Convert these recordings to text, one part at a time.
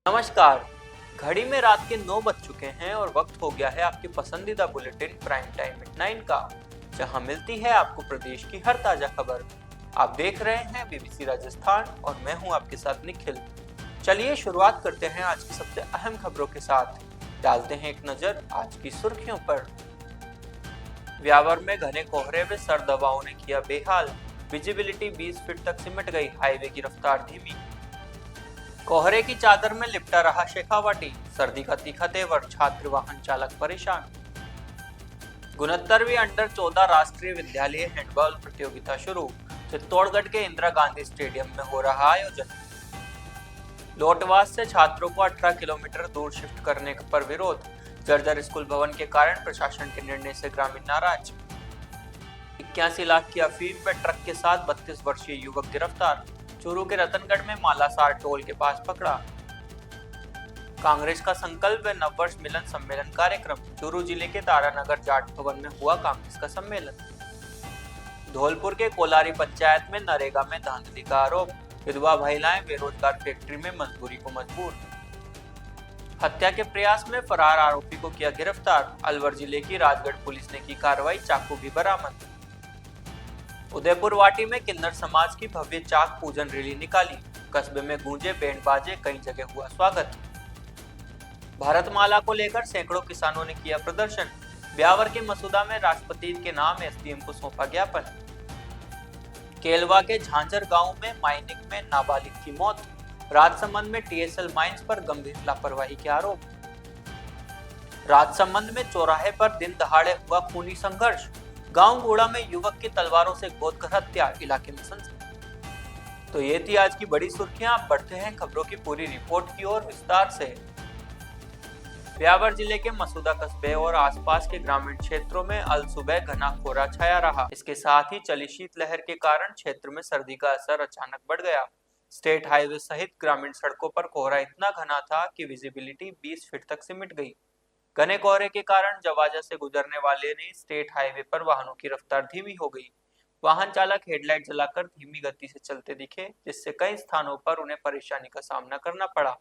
नमस्कार। घड़ी में रात के 9 बज चुके हैं और वक्त हो गया है आपकी पसंदीदा बुलेटिन प्राइम टाइम एट 9 का, जहां मिलती है आपको प्रदेश की हर ताजा खबर। आप देख रहे हैं बीबीसी राजस्थान और मैं हूं आपके साथ निखिल। चलिए शुरुआत करते हैं आज की सबसे अहम खबरों के साथ। डालते हैं एक नजर आज की सुर्खियों पर। ब्यावर में घने कोहरे में सर्द हवाओं ने किया बेहाल, विजिबिलिटी 20 फीट तक सिमट गई, हाईवे की रफ्तार धीमी। कोहरे की चादर में लिपटा रहा शेखावाटी, सर्दी का तीखा तेवर, छात्र वाहन चालक परेशान। 69वीं अंडर 14 राष्ट्रीय विद्यालय हैंडबॉल प्रतियोगिता शुरू, चित्तौड़गढ़ के इंदिरा गांधी स्टेडियम में हो रहा आयोजन। लोटवास से छात्रों को 18 किलोमीटर दूर शिफ्ट करने पर विरोध, जर्जर स्कूल भवन के कारण प्रशासन के निर्णय से ग्रामीण नाराज। 81 लाख की अफीम में ट्रक के साथ 32 वर्षीय युवक गिरफ्तार, चूरू के रतनगढ़ में मालासार टोल के पास पकड़ा। कांग्रेस का संकल्प व नववर्ष मिलन सम्मेलन कार्यक्रम, चूरू जिले के तारानगर जाट भवन में हुआ कांग्रेस का सम्मेलन। धौलपुर के कोलारी पंचायत में नरेगा में धांधली का आरोप, विधवा महिलाएं बेरोजगार फैक्ट्री में मजदूरी को मजबूर। हत्या के प्रयास में फरार आरोपी को किया गिरफ्तार, अलवर जिले की राजगढ़ पुलिस ने की कार्रवाई, चाकू भी बरामद। उदयपुर वाटी में किन्नर समाज की भव्य चाक पूजन रैली निकाली, कस्बे में गूंजे बैंड बाजे, कई जगह हुआ स्वागत। भारतमाला को लेकर सैकड़ों किसानों ने किया प्रदर्शन, ब्यावर के मसूदा में राष्ट्रपति के नाम एसडीएम को सौंपा ज्ञापन। केलवा के झांझर गांव में माइनिंग में नाबालिग की मौत, राजसमंद में टीएसएल माइंस पर गंभीर लापरवाही के आरोप। राजसमंद में चौराहे पर दिन दहाड़े हुआ खूनी संघर्ष, गांव गोड़ा में युवक की तलवारों से गोदकर हत्या, इलाके में सनसनी। तो ये थी आज की बड़ी सुर्खियां। बढ़ते हैं खबरों की पूरी रिपोर्ट की ओर विस्तार से। ब्यावर जिले के मसूदा कस्बे और आसपास के ग्रामीण क्षेत्रों में अल सुबह घना कोहरा छाया रहा। इसके साथ ही चली शीतलहर के कारण क्षेत्र में सर्दी का असर अचानक बढ़ गया। स्टेट हाईवे सहित ग्रामीण सड़कों पर कोहरा इतना घना था कि विजिबिलिटी 20 फीट तक सिमट गई। घने कोहरे के कारण जवाजा से गुजरने वाले ने स्टेट हाईवे पर वाहनों की रफ्तार धीमी हो गई। वाहन चालक हेडलाइट जलाकर धीमी गति से चलते दिखे, जिससे कई स्थानों पर उन्हें परेशानी का सामना करना पड़ा।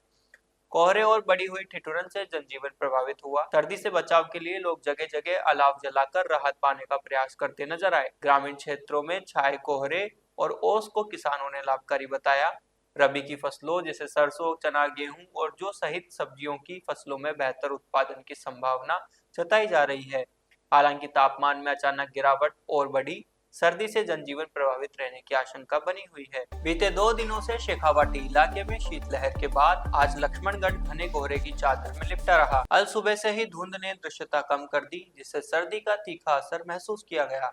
कोहरे और बढ़ी हुई ठिठुरन से जनजीवन प्रभावित हुआ। सर्दी से बचाव के लिए लोग जगह जगह अलाव जलाकर राहत पाने का प्रयास करते नजर आए। ग्रामीण क्षेत्रों में छाए कोहरे और ओस को किसानों ने लाभकारी बताया। रबी की फसलों जैसे सरसों, चना, गेहूं और जौ सहित सब्जियों की फसलों में बेहतर उत्पादन की संभावना जताई जा रही है। हालांकि तापमान में अचानक गिरावट और बढ़ी सर्दी से जनजीवन प्रभावित रहने की आशंका बनी हुई है। बीते 2 दिनों से शेखावाटी इलाके में शीतलहर के बाद आज लक्ष्मणगढ़ घने कोहरे की चादर में लिपटा रहा। अल सुबह से ही धुंध ने दृश्यता कम कर दी, जिससे सर्दी का तीखा असर महसूस किया गया।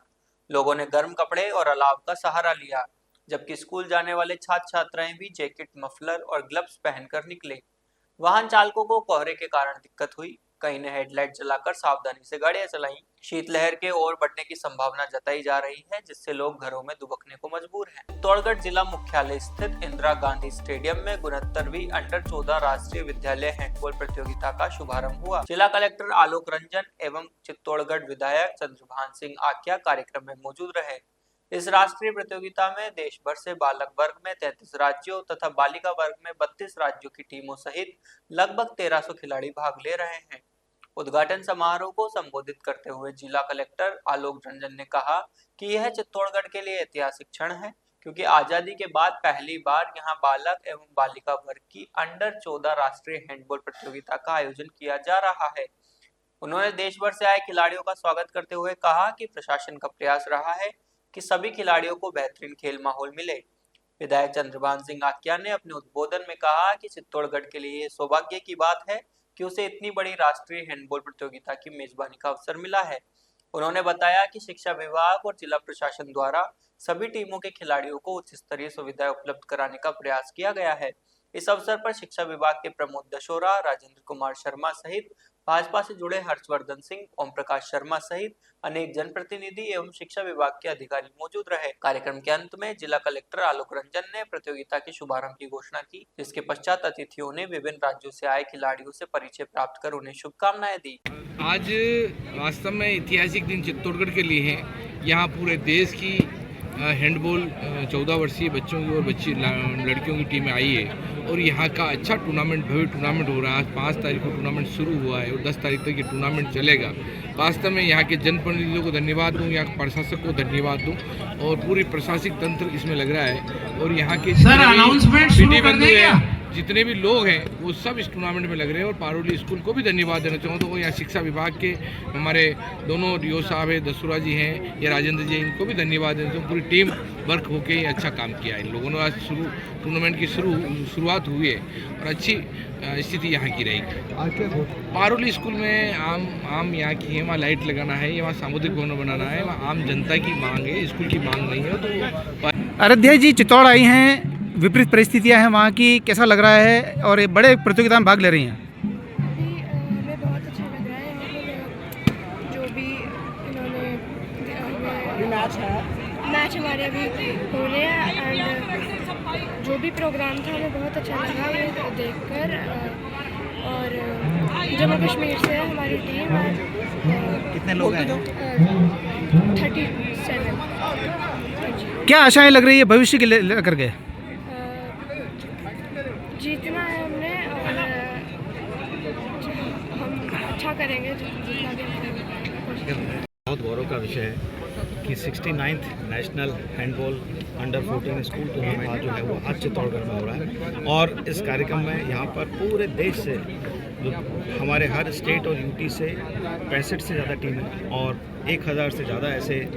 लोगों ने गर्म कपड़े और अलाव का सहारा लिया, जबकि स्कूल जाने वाले छात्र छात्राएं भी जैकेट, मफलर और ग्लव्स पहनकर निकले। वाहन चालकों को कोहरे के कारण दिक्कत हुई, कई ने हेडलाइट जलाकर सावधानी से गाड़ियां चलाईं। शीतलहर के और बढ़ने की संभावना जताई जा रही है, जिससे लोग घरों में दुबकने को मजबूर हैं। चित्तौड़गढ़ जिला मुख्यालय स्थित इंदिरा गांधी स्टेडियम में 69वीं अंडर 14 राष्ट्रीय विद्यालय हैंडबॉल प्रतियोगिता का शुभारंभ हुआ। जिला कलेक्टर आलोक रंजन एवं चित्तौड़गढ़ विधायक चंद्रभान सिंह आक्या कार्यक्रम में मौजूद रहे। इस राष्ट्रीय प्रतियोगिता में देश भर से बालक वर्ग में 33 राज्यों तथा बालिका वर्ग में 32 राज्यों की टीमों सहित लगभग 1300 खिलाड़ी भाग ले रहे हैं। उद्घाटन समारोह को संबोधित करते हुए जिला कलेक्टर आलोक रंजन ने कहा कि यह चित्तौड़गढ़ के लिए ऐतिहासिक क्षण है, क्योंकि आजादी के बाद पहली बार यहां बालक एवं बालिका वर्ग की अंडर 14 राष्ट्रीय हैंडबॉल प्रतियोगिता का आयोजन किया जा रहा है। उन्होंने देश भर से आए खिलाड़ियों का स्वागत करते हुए कहा कि प्रशासन का प्रयास रहा है कि सभी खिलाड़ियों को बेहतरीन खेल माहौल मिले। विधायक चंद्रभान सिंह आक्या ने अपने उद्बोधन में कहा कि चित्तौड़गढ़ के लिए सौभाग्य की बात है कि उसे इतनी बड़ी राष्ट्रीय हैंडबॉल प्रतियोगिता की मेजबानी का अवसर मिला है। उन्होंने बताया कि शिक्षा विभाग और जिला प्रशासन द्वारा सभी टीमों के खिलाड़ियों को उच्च स्तरीय सुविधाएं उपलब्ध कराने का प्रयास किया गया है। इस अवसर पर शिक्षा विभाग के प्रमोद दशोरा, राजेंद्र कुमार शर्मा सहित भाजपा से जुड़े हर्षवर्धन सिंह, ओम प्रकाश शर्मा सहित अनेक जनप्रतिनिधि एवं शिक्षा विभाग के अधिकारी मौजूद रहे। कार्यक्रम के अंत में जिला कलेक्टर आलोक रंजन ने प्रतियोगिता के शुभारंभ की घोषणा की, जिसके पश्चात अतिथियों ने विभिन्न राज्यों से आए खिलाड़ियों से परिचय प्राप्त कर उन्हें शुभकामनाएं दी। आज वास्तव में ऐतिहासिक दिन चित्तौड़गढ़ के लिए है। यहाँ पूरे देश की हैंडबॉल 14 वर्षीय बच्चों की और लड़कियों की टीमें आई है और यहाँ का अच्छा टूर्नामेंट भव्य टूर्नामेंट हो रहा है। 5 तारीख को टूर्नामेंट शुरू हुआ है और 10 तारीख तक ये टूर्नामेंट चलेगा। वास्तव में यहाँ के जनप्रतिनिधियों को धन्यवाद दूँ, यहाँ के प्रशासक को धन्यवाद दूँ और पूरी प्रशासनिक तंत्र इसमें लग रहा है और यहाँ के सिटी बंधु हैं, जितने भी लोग हैं वो सब इस टूर्नामेंट में लग रहे हैं। और पारोली स्कूल को भी धन्यवाद देना चाहूँ तो यहाँ शिक्षा विभाग के हमारे दोनों डीओ साहब है, दसुरा जी हैं या राजेंद्र जी, इनको भी धन्यवाद देना चाहूँ। पूरी टीम वर्क होके ही अच्छा काम किया है इन लोगों ने। आज टूर्नामेंट की शुरुआत हुई है और अच्छी स्थिति यहाँ की रहेगी। पारोली स्कूल में आम यहाँ की है, वहाँ लाइट लगाना है, वहाँ सामुदायिक भवन बनाना है, वहाँ आम जनता की मांग है, स्कूल की मांग नहीं है। तो आराध्या जी चित्तौड़ आई हैं, विपरीत परिस्थितियां हैं वहाँ की, कैसा लग रहा है और ये बड़े प्रतियोगिता में भाग ले रही हैं? अभी हमें बहुत अच्छा लग रहा है। जो भी इन्होंने मैच हमारे अभी हो रहे हैं एंड जो भी प्रोग्राम था हमें बहुत अच्छा लगा ये देखकर। और जम्मू कश्मीर से हमारी टीम है। कितने लोग हैं? 37। क्या आशाएं लग रही है भविष्य के लेकर के? जीतना है हमने और हम अच्छा करेंगे जितना भी हमें। बहुत गौरव का विषय है कि 69th national handball under 14 school tournament जो है वो आज चित्तौड़गढ़ में हो रहा है। और इस कार्यक्रम में यहाँ पर पूरे देश से हमारे हर स्टेट और यूटी से 65 से ज़्यादा टीमें और 1000 से ज़्यादा ऐसे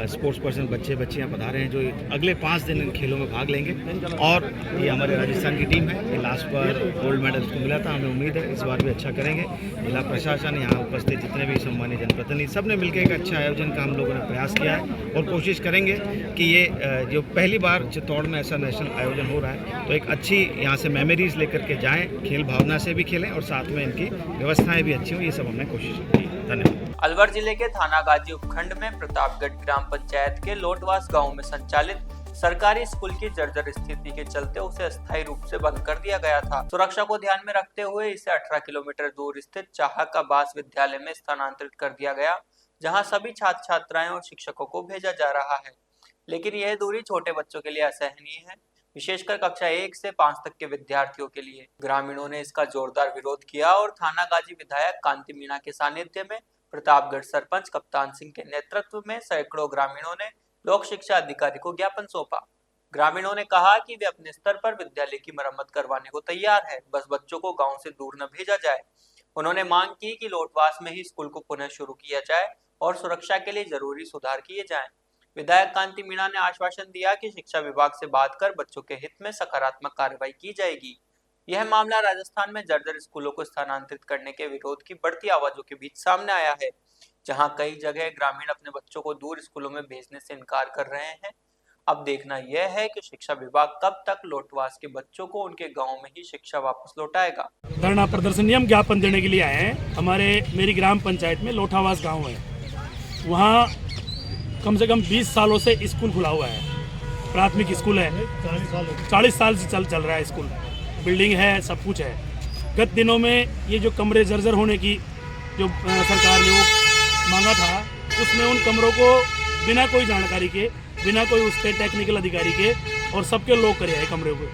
स्पोर्ट्स पर्सन बच्चियाँ पधारे हैं जो अगले 5 दिन इन खेलों में भाग लेंगे। और ये हमारे राजस्थान की टीम है, ये लास्ट बार गोल्ड मेडल उसको मिला था, हमें उम्मीद है इस बार भी अच्छा करेंगे। जिला प्रशासन, यहाँ उपस्थित जितने भी सम्मानित जनप्रतिनिधि, सब ने मिलकर एक अच्छा आयोजन का हम लोगों ने प्रयास किया है और कोशिश करेंगे कि ये जो पहली बार चित्तौड़ में ऐसा नेशनल आयोजन हो रहा है तो एक अच्छी यहाँ से मेमोरीज लेकर के जाएँ, खेल भावना से भी खेलें और साथ में इनकी व्यवस्थाएँ भी अच्छी हों, ये सब हमने कोशिश की। धन्यवाद। अलवर जिले के थानागाजी उपखंड में प्रतापगढ़ ग्राम पंचायत के लोटवास गांव में संचालित सरकारी स्कूल की जर्जर स्थिति के चलते उसे अस्थायी रूप से बंद कर दिया गया था। सुरक्षा को ध्यान में रखते हुए इसे 18 किलोमीटर दूर स्थित चाहका बास विद्यालय में स्थानांतरित कर दिया गया, जहां सभी छात्र छात्राएं और शिक्षकों को भेजा जा रहा है। लेकिन यह दूरी छोटे बच्चों के लिए असहनीय है, विशेषकर कक्षा 1 से 5 तक के विद्यार्थियों के लिए। ग्रामीणों ने इसका जोरदार विरोध किया और थानागाजी विधायक कांति मीणा के सानिध्य में प्रतापगढ़ सरपंच कप्तान सिंह के नेतृत्व में सैकड़ों ग्रामीणों ने लोक शिक्षा अधिकारी को ज्ञापन सौंपा। ग्रामीणों ने कहा कि वे अपने स्तर पर विद्यालय की मरम्मत करवाने को तैयार है, बस बच्चों को गांव से दूर न भेजा जाए। उन्होंने मांग की कि लोटवास में ही स्कूल को पुनः शुरू किया जाए और सुरक्षा के लिए जरूरी सुधार किए जाएं। विधायक कांति मीणा ने आश्वासन दिया कि शिक्षा विभाग से बात कर बच्चों के हित में सकारात्मक कार्रवाई की जाएगी। यह मामला राजस्थान में जर्जर स्कूलों को स्थानांतरित करने के विरोध की बढ़ती आवाजों के बीच सामने आया है, जहां कई जगह ग्रामीण अपने बच्चों को दूर स्कूलों में भेजने से इनकार कर रहे हैं। अब देखना यह है कि शिक्षा विभाग कब तक लोटवास के बच्चों को उनके गांव में ही शिक्षा वापस लौटाएगा। धरना प्रदर्शन हम ज्ञापन देने के लिए आए हैं। मेरी ग्राम पंचायत में लोठावास गांव है, वहाँ कम से कम 20 सालों से स्कूल खुला हुआ है, प्राथमिक स्कूल है, 40 साल से चल रहा है स्कूल, बिल्डिंग है, सब कुछ है। गत दिनों में ये जो कमरे जर्जर होने की जो सरकार ने वो मांगा था, उसमें उन कमरों को बिना कोई जानकारी के, बिना कोई उसके टेक्निकल अधिकारी के और सबके लॉक करे है कमरे को।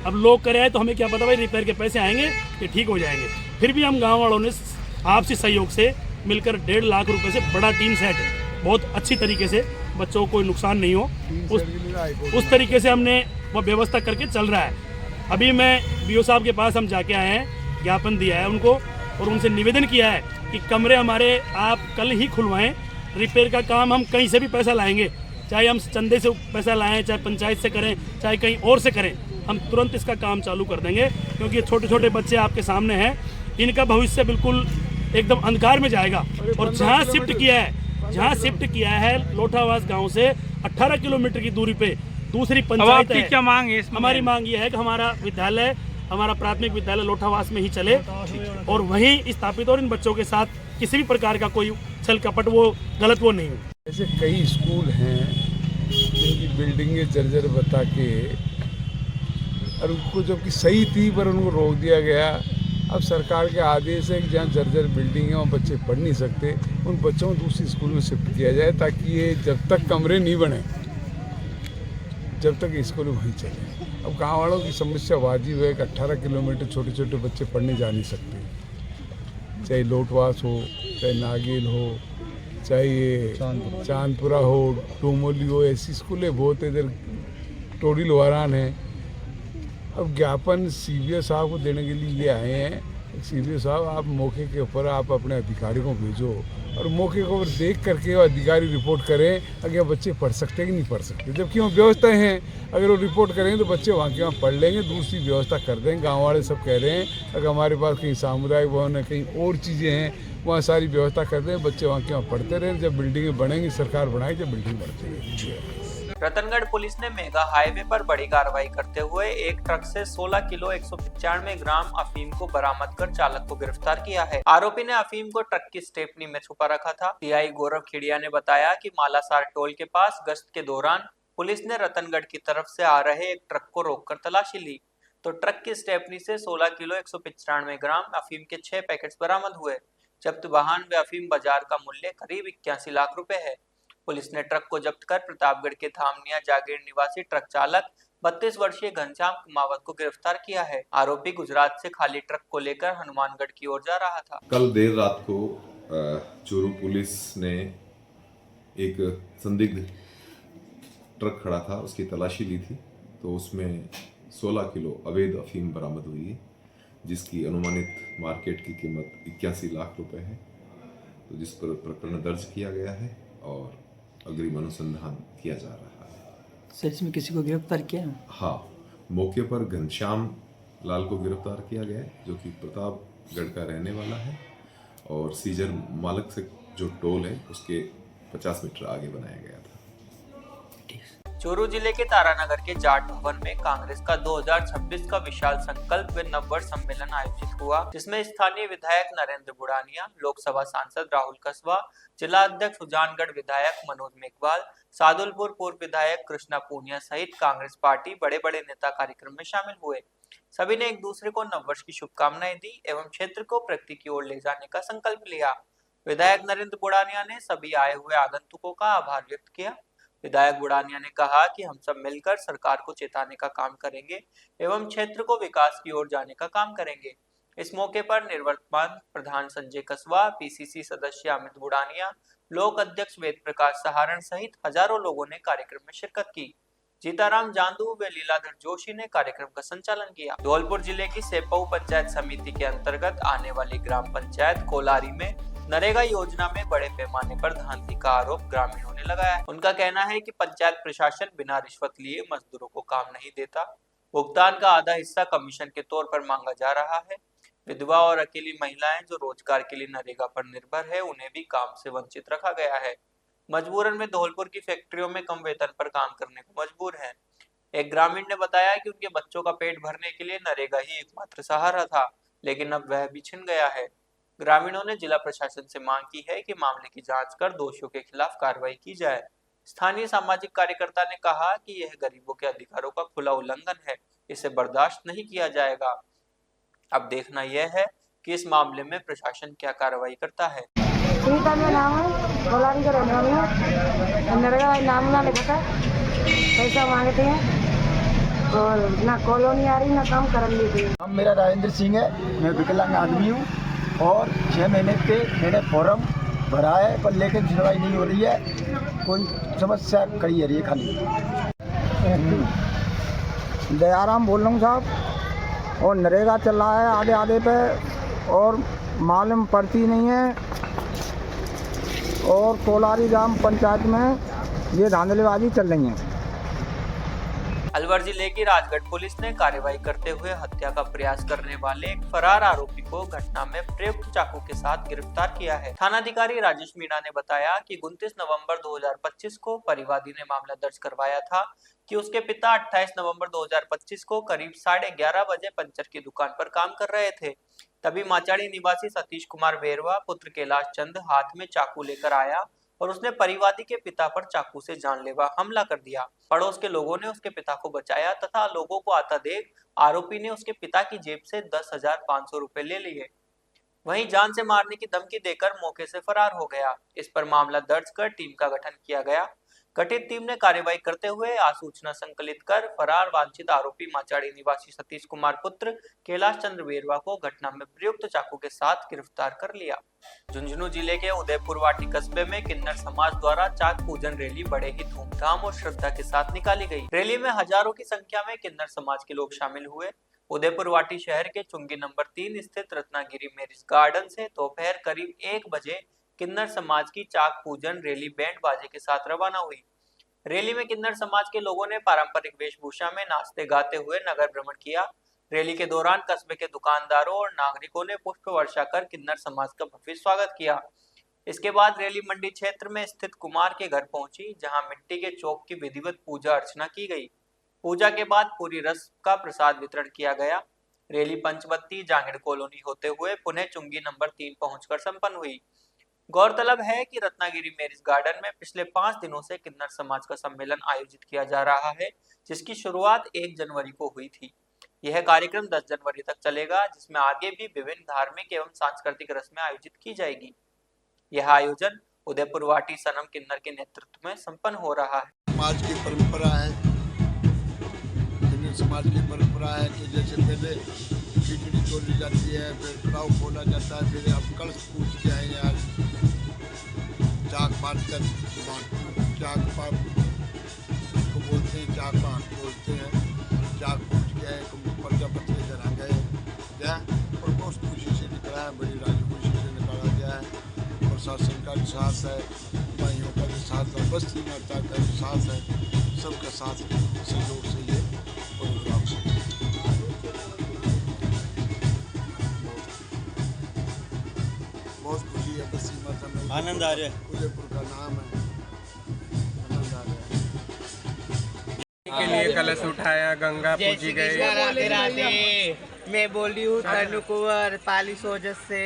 अब लॉक करे है तो हमें क्या पता भाई रिपेयर के पैसे आएंगे कि ठीक हो जाएंगे। फिर भी हम गाँव वालों ने आपसी सहयोग से मिलकर 1.5 लाख रुपये से बड़ा टीम सेट बहुत अच्छी तरीके से बच्चों को कोई नुकसान नहीं हो उस तरीके से हमने वो व्यवस्था करके चल रहा है। अभी मैं बीओ साहब के पास हम जाके आए हैं, ज्ञापन दिया है उनको और उनसे निवेदन किया है कि कमरे हमारे आप कल ही खुलवाएं। रिपेयर का काम हम कहीं से भी पैसा लाएंगे, चाहे हम चंदे से पैसा लाएं, चाहे पंचायत से करें, चाहे कहीं और से करें, हम तुरंत इसका काम चालू कर देंगे। क्योंकि ये छोटे छोटे बच्चे आपके सामने हैं, इनका भविष्य बिल्कुल एकदम अंधकार में जाएगा। और जहाँ शिफ्ट किया है लोठावास गांव से 18 किलोमीटर की दूरी पे दूसरी पंचायत है। क्या मांग है? हमारी मांग ये है कि हमारा विद्यालय, हमारा प्राथमिक विद्यालय लोठावास में ही चले और वहीं स्थापित, और इन बच्चों के साथ किसी भी प्रकार का कोई छल कपट वो गलत वो नहीं हो। ऐसे कई स्कूल हैं जिनकी बिल्डिंगें जर्जर बता के और उनको जबकि सही थी पर उनको रोक दिया गया। अब सरकार के आदेश है कि जहाँ जर्जर बिल्डिंग है वहाँ बच्चे पढ़ नहीं सकते, उन बच्चों को दूसरी स्कूल में शिफ्ट किया जाए ताकि ये जब तक कमरे नहीं बने जब तक स्कूल वहीं चले। अब गाँव वालों की समस्या वाजिब है कि 18 किलोमीटर छोटे छोटे बच्चे पढ़ने जा नहीं सकते, चाहे लोटवास हो, चाहे नागेल हो, चाहे ये चांदपुरा हो, टोमोली हो, ऐसी स्कूलें बहुत इधर टोडी लोहारान है। अब ज्ञापन सीबीएस साहब को देने के लिए ये आए हैं। सीबीएस साहब, आप मौके के ऊपर आप अपने अधिकारियों को भेजो और मौके को देख करके अधिकारी रिपोर्ट करें अगर बच्चे पढ़ सकते हैं कि नहीं पढ़ सकते। जबकि वहाँ व्यवस्थाएं हैं, अगर वो रिपोर्ट करेंगे तो बच्चे वहाँ के वहाँ पढ़ लेंगे, दूसरी व्यवस्था कर देंगे। गाँव वाले सब कह रहे हैं अगर हमारे पास कहीं सामुदायिक भवन है, कहीं और चीज़ें हैं, वहाँ सारी व्यवस्था कर दें, बच्चे वहाँ के वहाँ पढ़ते रहें। जब बिल्डिंगें बनेंगी, सरकार बनाए, जब बिल्डिंग बढ़ती है। रतनगढ़ पुलिस ने मेगा हाईवे पर बड़ी कार्रवाई करते हुए एक ट्रक से 16 किलो 195 ग्राम अफीम को बरामद कर चालक को गिरफ्तार किया है। आरोपी ने अफीम को ट्रक की स्टेपनी में छुपा रखा था। सीआई गौरव खेड़िया ने बताया कि मालासार टोल के पास गश्त के दौरान पुलिस ने रतनगढ़ की तरफ से आ रहे एक ट्रक को रोककर तलाशी ली तो ट्रक की स्टेपनी से 16 किलो 195 ग्राम अफीम के 6 पैकेट्स बरामद हुए। जब्त वाहन व अफीम बाजार का मूल्य करीब 81 लाख रुपए है। पुलिस ने ट्रक को जब्त कर प्रतापगढ़ के धामनिया जागीर निवासी ट्रक चालक 32 वर्षीय घनश्याम कुमावत को गिरफ्तार किया है। आरोपी गुजरात से खाली ट्रक को लेकर हनुमानगढ़ की ओर जा रहा था। कल देर रात को चूरू पुलिस ने एक संदिग्ध ट्रक खड़ा था, उसकी तलाशी ली थी तो उसमें 16 किलो अवैध अफीम बरामद हुई है, जिसकी अनुमानित मार्केट की कीमत 81 लाख रुपए है। तो जिस पर प्रकरण दर्ज किया गया है और अग्रिम अनुसंधान किया जा रहा है। सर, इसमें किसी को गिरफ्तार किया? हाँ, मौके पर घनश्याम लाल को गिरफ्तार किया गया है, जो कि प्रतापगढ़ का रहने वाला है और सीजर मालक से जो टोल है उसके 50 मीटर आगे बनाया गया था। चूरू जिले के तारानगर के जाट भवन में कांग्रेस का 2026 का विशाल संकल्प व नववर्ष सम्मेलन आयोजित हुआ, जिसमें स्थानीय विधायक नरेंद्र बुढ़ानिया, लोकसभा सांसद राहुल कसवा, जिला अध्यक्ष सुजानगढ़ विधायक मनोज मेघवाल, सादुलपुर पूर्व विधायक कृष्णा पूनिया सहित कांग्रेस पार्टी बड़े बड़े नेता कार्यक्रम में शामिल हुए। सभी ने एक दूसरे को नववर्ष की शुभकामनाएं दी एवं क्षेत्र को प्रगति की ओर ले जाने का संकल्प लिया। विधायक नरेंद्र बुढ़ानिया ने सभी आए हुए आगंतुकों का आभार व्यक्त किया। विधायक बुढ़ानिया ने कहा कि हम सब मिलकर सरकार को चेताने का काम करेंगे एवं क्षेत्र को विकास की ओर जाने का काम करेंगे। इस मौके पर निवर्तमान प्रधान संजय कसवा, पीसीसी सदस्य अमित बुढ़ानिया, लोक अध्यक्ष वेद प्रकाश सहारण सहित हजारों लोगों ने कार्यक्रम में शिरकत की। जीताराम जांदू व लीलाधर जोशी ने कार्यक्रम का संचालन किया। धौलपुर जिले की सेपऊ पंचायत समिति के अंतर्गत आने वाली ग्राम पंचायत कोलारी में नरेगा योजना में बड़े पैमाने पर धांधली का आरोप ग्रामीणों ने लगाया है। उनका कहना है कि पंचायत प्रशासन बिना रिश्वत लिए मजदूरों को काम नहीं देता। भुगतान का आधा हिस्सा कमीशन के तौर पर मांगा जा रहा है। विधवा और अकेली महिलाएं जो रोजगार के लिए नरेगा पर निर्भर है, उन्हें भी काम से वंचित रखा गया है। मजबूरन में धौलपुर की फैक्ट्रियों में कम वेतन पर काम करने को मजबूर हैं। एक ग्रामीण ने बताया कि उनके बच्चों का पेट भरने के लिए नरेगा ही एकमात्र सहारा था, लेकिन अब वह भी छिन गया है। ग्रामीणों ने जिला प्रशासन से मांग की है कि मामले की जांच कर दोषियों के खिलाफ कार्रवाई की जाए। स्थानीय सामाजिक कार्यकर्ता ने कहा कि यह गरीबों के अधिकारों का खुला उल्लंघन है, इसे बर्दाश्त नहीं किया जाएगा। अब देखना यह है कि इस मामले में प्रशासन क्या कार्रवाई करता है। सुनीता मेरा नाम है, कोलारी का रहने वाली हूँ। नरेगा नाम ना लिखा था, पैसा मांगते हैं और ना कॉलोनी आ रही ना काम कर रही। हम मेरा राजेंद्र सिंह है, मैं विकलांग आदमी हूँ और 6 महीने के मैंने फॉर्म भरा है, पर लेकिन सुनवाई नहीं हो रही है। कोई समस्या कड़ी है रही है खाली। दयाराम बोल रहा हूँ साहब, और नरेगा चल रहा है आधे आधे पे और मालूम पड़ती नहीं है। और कोलारी ग्राम पंचायत में ये धांधलीबाजी चल रही है। अलवर जिले की राजगढ़ पुलिस ने कार्रवाई करते हुए हत्या का प्रयास करने वाले एक फरार आरोपी को घटना में प्रयुक्त चाकू के साथ गिरफ्तार किया है। थानाधिकारी राजेश मीणा ने बताया कि 29 नवंबर 2025 को परिवादी ने मामला दर्ज करवाया था कि उसके पिता 28 नवंबर 2025 को करीब 11:30 बजे पंचर की दुकान पर काम कर रहे थे। तभी माचाड़ी निवासी सतीश कुमार बेरवा पुत्र कैलाश चंद हाथ में चाकू लेकर आया और उसने परिवादी के पिता पर चाकू से जानलेवा हमला कर दिया। पड़ोस के लोगों ने उसके पिता को बचाया तथा लोगों को आता देख आरोपी ने उसके पिता की जेब से 10,500 रुपए ले लिए। वहीं जान से मारने की धमकी देकर मौके से फरार हो गया। इस पर मामला दर्ज कर टीम का गठन किया गया। गठित टीम ने कार्रवाई करते हुए आसूचना संकलित कर फरार वांछित आरोपी माचाड़ी निवासी सतीश कुमार पुत्र कैलाश चंद्र बेरवा को घटना में प्रयुक्त चाकू के साथ गिरफ्तार कर लिया। झुंझुनू जिले के उदयपुर वाटी कस्बे में किन्नर समाज द्वारा चाक पूजन रैली बड़े ही धूमधाम और श्रद्धा के साथ निकाली गई। रैली में हजारों की संख्या में किन्नर समाज के लोग शामिल हुए। उदयपुर वाटी शहर के चुंगी नंबर 3 स्थित रत्नागिरी मैरिज गार्डन से दोपहर करीब 1 बजे किन्नर समाज की चाक पूजन रैली बैंड बाजे के साथ रवाना हुई। रैली में किन्नर समाज के लोगों ने पारंपरिक वेशभूषा में नाचते गाते हुए नगर भ्रमण किया। रैली के दौरान कस्बे के दुकानदारों और नागरिकों ने पुष्प वर्षा कर किन्नर समाज का भव्य स्वागत किया। इसके बाद रैली मंडी क्षेत्र में स्थित कुमार के घर पहुंची, जहां मिट्टी के चौक की विधिवत पूजा अर्चना की गई। पूजा के बाद पूरी रस का प्रसाद वितरण किया गया। रैली पंचवती जांगड़ कॉलोनी होते हुए पुनः चुंगी नंबर 3 पहुंचकर संपन्न हुई। गौरतलब है कि रत्नागिरी मैरिज गार्डन में पिछले 5 दिनों से किन्नर समाज का सम्मेलन आयोजित किया जा रहा है, जिसकी शुरुआत 1 जनवरी को हुई थी। यह कार्यक्रम 10 जनवरी तक चलेगा, जिसमें आगे भी विभिन्न धार्मिक एवं सांस्कृतिक रस्में आयोजित की जाएगी। यह आयोजन उदयपुर वाटी सनम किन्नर के नेतृत्व में संपन्न हो रहा है। समाज की परंपरा है, किन्नर समाज की परंपरा है कि जैसे पहले खिचड़ी तोड़ी जाती है, फिर कड़ाव खोला जाता है, फिर अब कलश पूज के आए यार चाक मार कर चाक पार उसको बोलते हैं, चाक पार बोलते हैं, चाक पूज के आए, प्रजापति के घर आ गए और बहुत खुशी से निकला है, बड़ी राजी खुशी से निकाला गया है। प्रशासन का साथ है, भाइयों का भी साथ है, बस्ती माता का भी साथ है, सबका साथ सहयोग से ये प्रोग्राम से बहुत खुशी है। बस्ती माता में आनंद आ रहा है, उदयपुर का नाम है, आनंद आ रहा है। के लिए कलश उठाया, गंगा पूजी गई। राधे राधे, मैं बोल रही हूँ तनु कुंवर पाली सोजत से।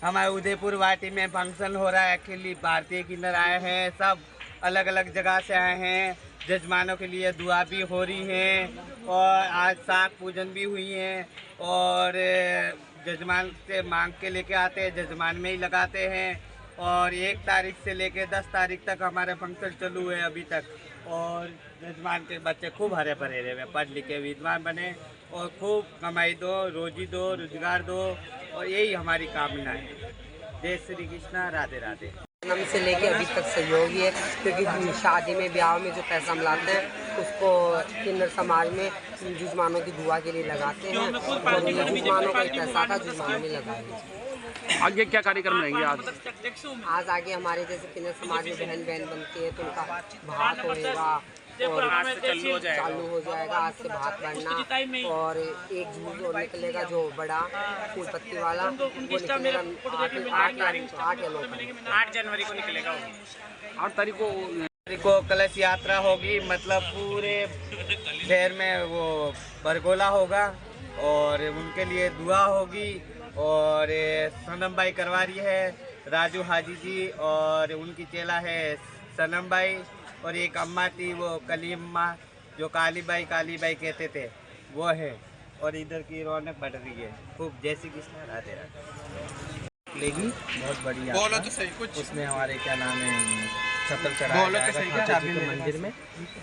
हमारे उदयपुर वाटी में फंक्शन हो रहा है, अखिल भारतीय किन्नर आए हैं, सब अलग अलग जगह से आए हैं। जजमानों के लिए दुआ भी हो रही है और आज साग पूजन भी हुई है और जजमान से मांग के लेके आते हैं, जजमान में ही लगाते हैं और 1 तारीख से लेके 10 तारीख तक हमारे फंक्शन चालू है अभी तक। और जजमान के बच्चे खूब हरे भरे रहे, पढ़ लिखे विद्वान बने और खूब कमाई दो, रोजी दो, रोजगार दो और यही हमारी कामना है। जय श्री कृष्णा, राधे राधे। जन्म से लेके अभी तक सहयोगी है, क्योंकि शादी में ब्याह में जो पैसा हम लाते हैं उसको किन्नर समाज में जजमानों की दुआ के लिए लगाते हैं और ये जजमानों का पैसा था जजमान में लगाएंगे। आगे क्या कार्यक्रम रहेंगे आज आगे हमारे जैसे किन्नर समाज में बहन बनती है तो उनका भात होएगा और आज से चालू हो जाएगा। आज से भात बनना और एक झूल और निकलेगा जो बड़ा फूल पत्ती वाला, वो निकलेगा 8 जनवरी को निकलेगा। 8 तारीख को कलश यात्रा होगी, मतलब पूरे शहर में वो बरगोला होगा और उनके लिए दुआ होगी। और सनम भाई करवा रही है राजू हाजी जी और उनकी चेला है सनम भाई और एक अम्मा थी वो कलीम्मा जो काली बाई कहते थे वो है। और इधर की रौनक बढ़ रही है खूब। जय श्री कृष्ण, राधे राधे। लेगी बहुत बढ़िया, बोलो तो सही कुछ। उसमें हमारे क्या नाम है छतर चढ़ाया जाएगा मंदिर में,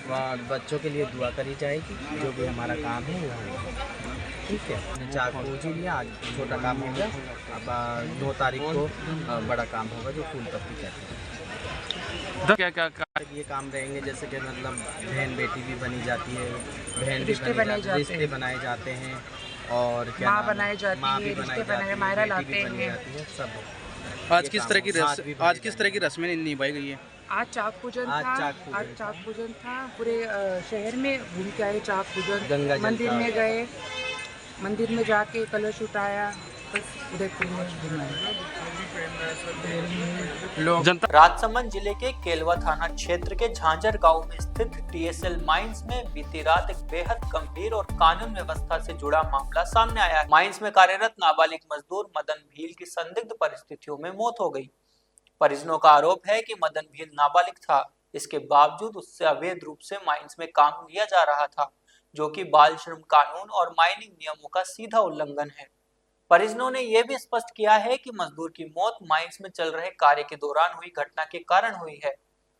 वहाँ बच्चों के लिए दुआ करी जाएगी, जो भी हमारा काम है वो ठीक है। चाक पूजी लिया, आज छोटा काम हो गया, अब 2 तारीख को बड़ा काम होगा जो फूल पत्ती कहते हैं। क्या ये काम रहेंगे जैसे कि मतलब बहन बेटी भी बनी जाती है, बहन भी रिश्ते बनाए जाते हैं और क्या माँ बनाई जाती है, रिश्ते बनाए मायरा लाते हैं सब। आज किस तरह की रस्में निभाई गई है? आज चाक पूजन था पूरे शहर में घूम के आए। चाक पूजन मंदिर में गए, मंदिर में जाके कलश उठाया, राजसमंद जिले के केलवा थाना क्षेत्र के झांझर गांव में स्थित TSL माइंस में बीती रात एक बेहद गंभीर और कानून व्यवस्था से जुड़ा मामला सामने आया। माइंस में कार्यरत नाबालिग मजदूर मदन भील की संदिग्ध परिस्थितियों में मौत हो गई। परिजनों का आरोप है कि मदन भील नाबालिग था, इसके बावजूद उससे अवैध रूप से माइंस में काम लिया जा रहा था, जो कि बाल श्रम कानून और माइनिंग नियमों का सीधा उल्लंघन है। परिजनों ने यह भी स्पष्ट किया है कि मजदूर की मौत माइंस में चल रहे कार्य के दौरान हुई घटना के कारण हुई है।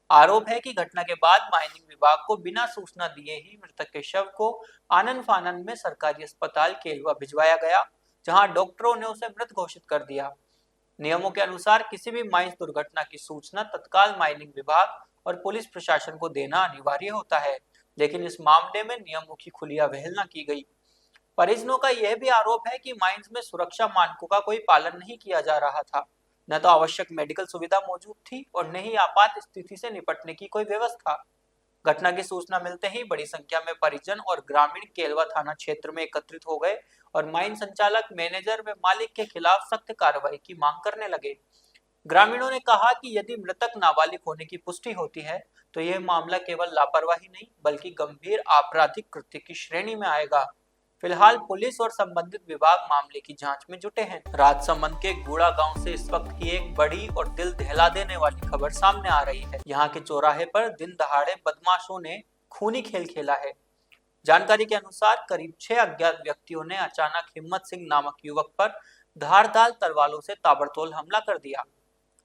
आरोप है कि घटना के बाद माइनिंग विभाग को बिना सूचना दिए ही मृतक के शव को आनन फानन में सरकारी अस्पताल केलवा भिजवाया गया, जहां डॉक्टरों ने उसे मृत घोषित कर दिया। नियमों के अनुसार किसी भी माइंस दुर्घटना की सूचना तत्काल माइनिंग विभाग और पुलिस प्रशासन को देना अनिवार्य होता है, लेकिन इस मामले में नियमों की खुली अवहेलना की गई। परिजनों का यह भी आरोप है कि माइंस में सुरक्षा मानकों का कोई पालन नहीं किया जा रहा था। न तो आवश्यक मेडिकल सुविधा मौजूद थी और न ही आपात स्थिति से निपटने की कोई व्यवस्था। घटना की सूचना मिलते ही बड़ी संख्या में परिजन और ग्रामीण केलवा थाना क्षेत्र में एकत्रित हो गए और माइन संचालक, मैनेजर व मालिक के खिलाफ सख्त कार्रवाई की मांग करने लगे। ग्रामीणों ने कहा कि यदि मृतक नाबालिग होने की पुष्टि होती है तो यह मामला केवल लापरवाही नहीं बल्कि गंभीर आपराधिक कृत्य की श्रेणी में आएगा। फिलहाल पुलिस और संबंधित विभाग मामले की जांच में जुटे हैं। राजसमंद के गुड़ा गांव से इस वक्त की एक बड़ी और दिल दहला देने वाली खबर सामने आ रही है। यहां के चौराहे पर दिन दहाड़े बदमाशों ने खूनी खेल खेला है। जानकारी के अनुसार करीब 6 अज्ञात व्यक्तियों ने अचानक हिम्मत सिंह नामक युवक पर धारदार तलवारों से ताबड़तोड़ हमला कर दिया।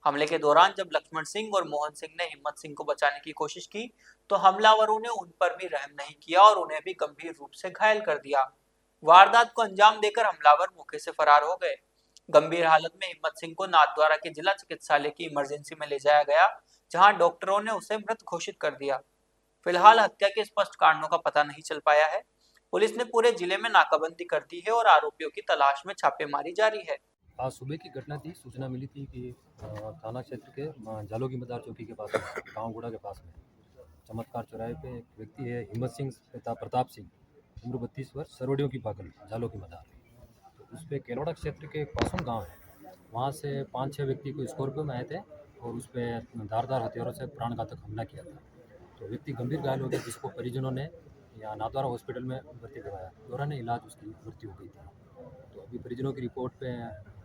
हमले के दौरान जब लक्ष्मण सिंह और मोहन सिंह ने हिम्मत सिंह को बचाने की कोशिश की तो हमलावरों ने उन पर भी रहम नहीं किया और उन्हें भी गंभीर रूप से घायल कर दिया। वारदात को अंजाम देकर हमलावर मौके से फरार हो गए। गंभीर हालत में हिम्मत सिंह को नाथद्वारा के जिला चिकित्सालय की इमरजेंसी में ले जाया गया, जहां डॉक्टरों ने उसे मृत घोषित कर दिया। फिलहाल हत्या के स्पष्ट कारणों का पता नहीं चल पाया है। पुलिस ने पूरे जिले में नाकाबंदी कर दी है और आरोपियों की तलाश में छापेमारी जारी है। आज सुबह की घटना थी। सूचना मिली थी कि थाना क्षेत्र के जालोगी मदार चौकी के पास गांव गुड़ा के पास में चमत्कार चौराहे पे एक व्यक्ति है हिम्मत सिंह पिता प्रताप सिंह, उम्र 32 वर्ष, सरवड़ियों की पागल, जालोगी मदार। तो उस पर केलोड़ा क्षेत्र के पासुन गांव है, वहाँ से 5-6 व्यक्ति को स्कॉर्पियो में आए थे और उस पर धारदार हथियारों से प्राणघातक हमला किया था। तो व्यक्ति गंभीर घायल हो गया, जिसको परिजनों ने यहाँ नाथद्वारा हॉस्पिटल में भर्ती करवाया। दौरान इलाज उसकी मृत्यु हो गई थी। तो अभी परिजनों की रिपोर्ट पे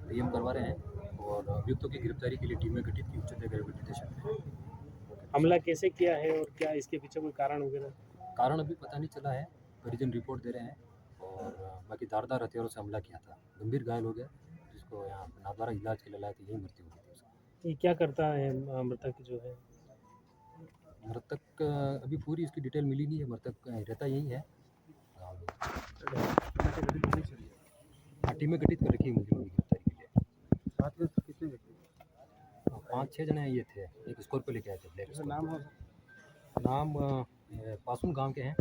डीएम करवा रहे हैं और अभियुक्तों की गिरफ्तारी के लिए टीमें गठित की उच्च न्यायालय निर्देशन में। हमला कैसे किया है और क्या इसके पीछे कोई कारण वगैरह? कारण अभी पता नहीं चला है, परिजन रिपोर्ट दे रहे हैं और बाकी धारदार हथियारों से हमला किया था। गंभीर घायल हो गया, जिसको यहाँ नाथद्वारा इलाज के लिए लाए थे, यही मृत्यु हो गई थी। ये क्या करता है मृतक जो है? मृतक अभी पूरी इसकी डिटेल मिली नहीं है। मृतक रहता यही है। टीमें गठित कर रखी है मुझे गिरफ्तारी के लिए। साथ में कितने व्यक्ति? 5-6 जने ये थे, एक स्कॉर्पियो लेके आए थे ब्लैक। नाम पासुन गांव के हैं,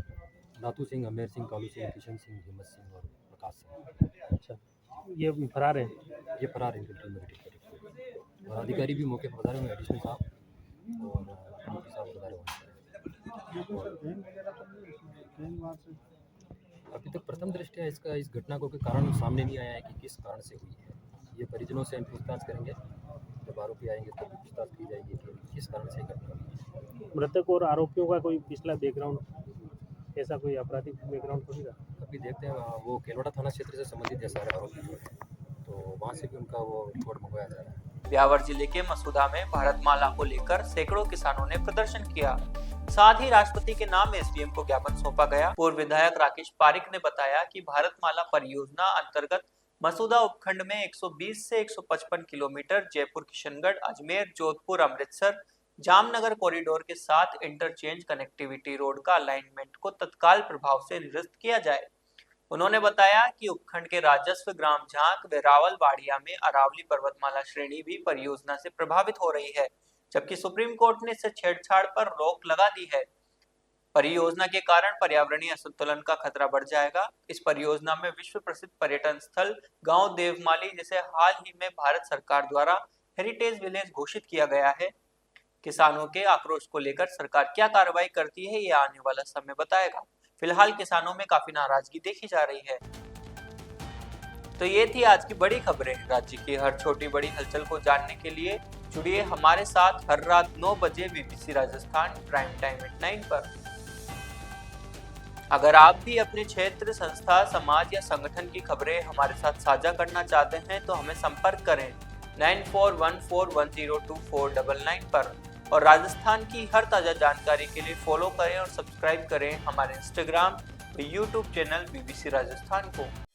नाथू सिंह, अमेर सिंह, कालू सिंह, किशन सिंह, हिम्मत सिंह और प्रकाश सिंह। अच्छा, ये फरार है? ये फरार है, टीम में गठित कर रखी है और अधिकारी भी मौके पर बता रहे हैं, एडिशनल साहब और साहब बता रहे हैं। अभी तक प्रथम दृष्टया इसका इस घटना को कारण सामने नहीं आया है कि किस कारण से हुई है। ये परिजनों से हम पूछताछ करेंगे, जब आरोपी आएंगे तब भी पूछताछ की जाएगी कि किस कारण से घटना हुई है। मृतक और आरोपियों का कोई पिछला बैकग्राउंड, ऐसा कोई आपराधिक बैकग्राउंड तो नहीं रहा? अभी देखते हैं, वो केलोड़ा थाना क्षेत्र से संबंधित है सारे आरोपी जो है, तो वहाँ से भी उनका वो रिपोर्ट मंगवाया जा रहा है। ब्यावर जिले के मसूदा में भारतमाला को लेकर सैकड़ों किसानों ने प्रदर्शन किया। साथ ही राष्ट्रपति के नाम एसडीएम को ज्ञापन सौंपा गया। पूर्व विधायक राकेश पारिक ने बताया कि भारतमाला परियोजना अंतर्गत मसूदा उपखंड में 120 से 155 किलोमीटर जयपुर, किशनगढ़, अजमेर, जोधपुर, अमृतसर, जामनगर कॉरिडोर के साथ इंटरचेंज कनेक्टिविटी रोड का अलाइनमेंट को तत्काल प्रभाव से निरस्त किया जाए। उन्होंने बताया कि उपखंड के राजस्व, ग्राम झांक व रावलवाड़िया में अरावली पर्वतमाला श्रेणी भी परियोजना से प्रभावित हो रही है, जबकि सुप्रीम कोर्ट ने इसे छेड़छाड़ पर रोक लगा दी है। परियोजना के कारण पर्यावरणीय असंतुलन का खतरा बढ़ जाएगा। इस परियोजना में विश्व प्रसिद्ध पर्यटन स्थल गांव देवमाली, जिसे हाल ही में भारत सरकार द्वारा हेरिटेज विलेज घोषित किया गया है। किसानों के आक्रोश को लेकर सरकार क्या कार्रवाई करती है, ये आने वाला समय बताएगा। फिलहाल किसानों में काफी नाराजगी देखी जा रही है। तो ये थी आज की बड़ी खबरें। राज्य की हर छोटी बड़ी हलचल को जानने के लिए जुड़िए हमारे साथ हर रात 9 बजे BBC Rajasthan prime time at 9 पर। अगर आप भी अपने क्षेत्र, संस्था, समाज या संगठन की खबरें हमारे साथ साझा करना चाहते हैं तो हमें संपर्क करें 9414102499 पर। और राजस्थान की हर ताजा जानकारी के लिए फॉलो करें और सब्सक्राइब करें हमारे इंस्टाग्राम व यूट्यूब चैनल बीबीसी राजस्थान को।